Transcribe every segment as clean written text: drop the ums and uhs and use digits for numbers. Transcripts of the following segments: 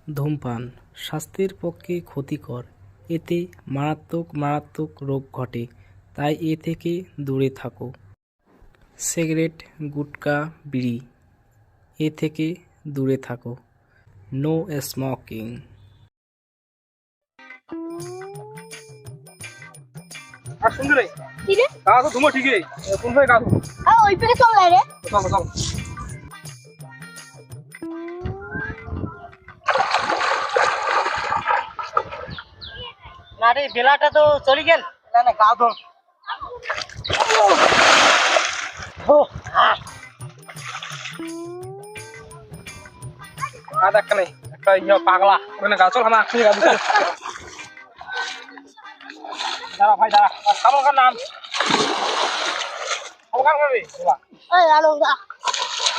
ধূমপান স্বাস্থ্যের পক্ষে ক্ষতিকর। এতে মারাত্মক রোগ ঘটে, তাই এ থেকে দূরে থাকো। সিগারেট, গুটখা, বিড়ি এ থেকে দূরে থাকো। No smoking. আর শুনতে রে কি রে? কাজ তো তোমার ঠিকই কোন ভাই কাজ ওই পেকে চল রে। চলো চলো না রে বেলাটা তো চলে গেল। না না গা ধো। কাজ একটা নেই একটা পাগলা ওখানে গাছ চল আমার একসঙ্গে গাছ দাঁড়া ভাই দাঁড়া খাবো কার নাম খাবো কার খাবি ওই আলো দা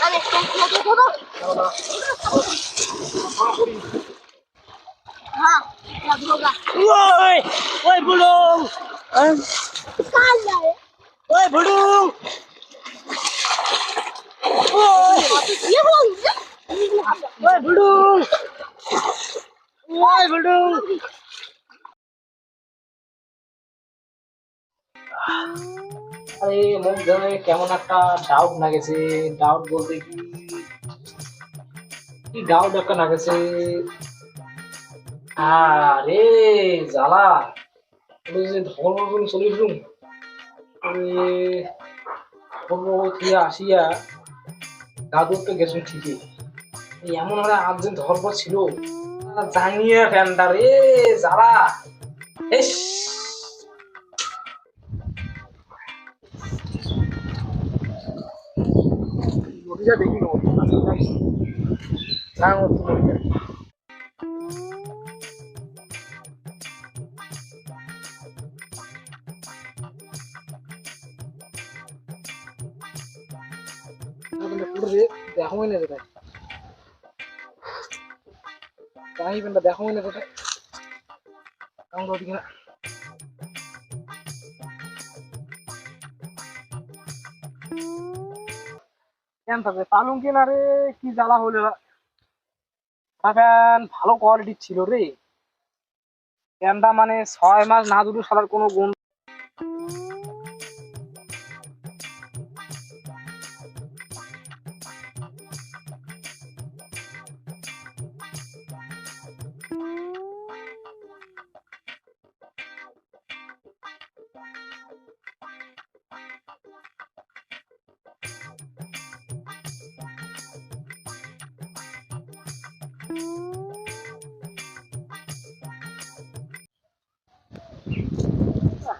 আরে তো হ্যাঁ লাগোগা ওই ওই বুড়ো কাল যায় ওই বুড়ো ये बोल ওই বুড়ো ওই বুড়ো আরে মন ধরে কেমন একটা ডাউট লাগেছে। ডাউট বলতে কি কি ডাউট একটা লাগেছে। আরে জ্বালা ওই যে ধর্ম চলিলুম ধর্ম থেকে আসিয়া দাদুর গেছুন ঠিকই। এমন একটা আর্জেন্ট ধর্ম ছিল জানিয়ে ফ্যানটা রে জ্বালা। এস নদীটা দেখি নেবো না নদীটা দেখো না যেটা তাই পেনটা দেখো না যেটা কাম করতে কিনা কেন থাকবে পালুন কিনা রে কি জ্বালা হলো ফ্যান ভালো কোয়ালিটির ছিল রে ফ্যানটা মানে 6 মাস না দুটো সালার কোনো গুণ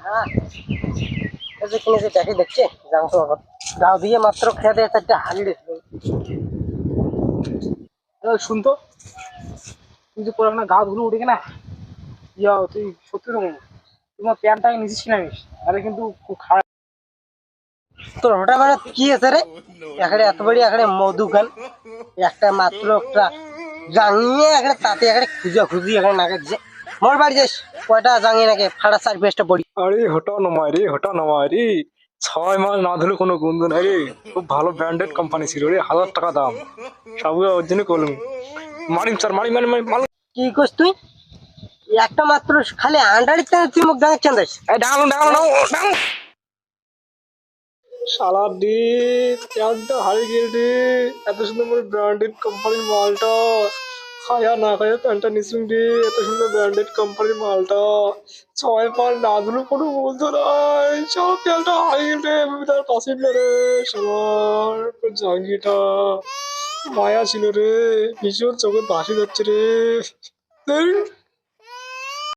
হ্যাঁ এই যে কিনে যে দেখে দেখছে জানো তো গাও দিয়ে মাত্র খেতে একটা হাঁড়ি শুনতো তুই যে পুরো গা ধুলো উঠে কিনা তুই সত্যি রকম তোমার প্যান্টটাকে নিচিস কিনা আরে কিন্তু খুব খারাপ তোর হঠাৎ মানে কি আছে রে এখানে এত বড় এখানে মধুখান একটা মাত্র একটা জাঙিয়ে এখানে তাতে এখানে খুঁজি এখানে নাকে যে মোর বাড়ি যাস কয়টা জাঙিয়ে নাকি ফাটা চার পেঁচটা পড়ি আরে হটা নমায় রে 6 মাস না ধুলে কোনো গন্ধ নাই রে খুব ভালো ব্র্যান্ডেড কোম্পানি ছিল রে 1000 টাকা দাম সবগুলো ওর জন্য করলুম মারিম স্যার মারি মারি মারি মারি কি করছ তুই একটা মাত্র খালি আন্ডারি তুই মুখ দাঁড়াচ্ছেন দেখ ডাঙালো শালা রে প্যান্টটা হারিয়ে গেল রে এত সুন্দর ব্র্যান্ডেড কোম্পানির মালটা খায়া না খায়া প্যান্টটা নিসুন রে এত সুন্দর ব্র্যান্ডেড কোম্পানির মালটা 6 মাস না ধুলো কোনো বলতো নাই সব প্যান্টটা হারিয়ে গেল রে আমি তার পাশে রে সবার জাঙ্গিটা মায়া ছিল রে ভীষণ চোখে বাসি যাচ্ছে রে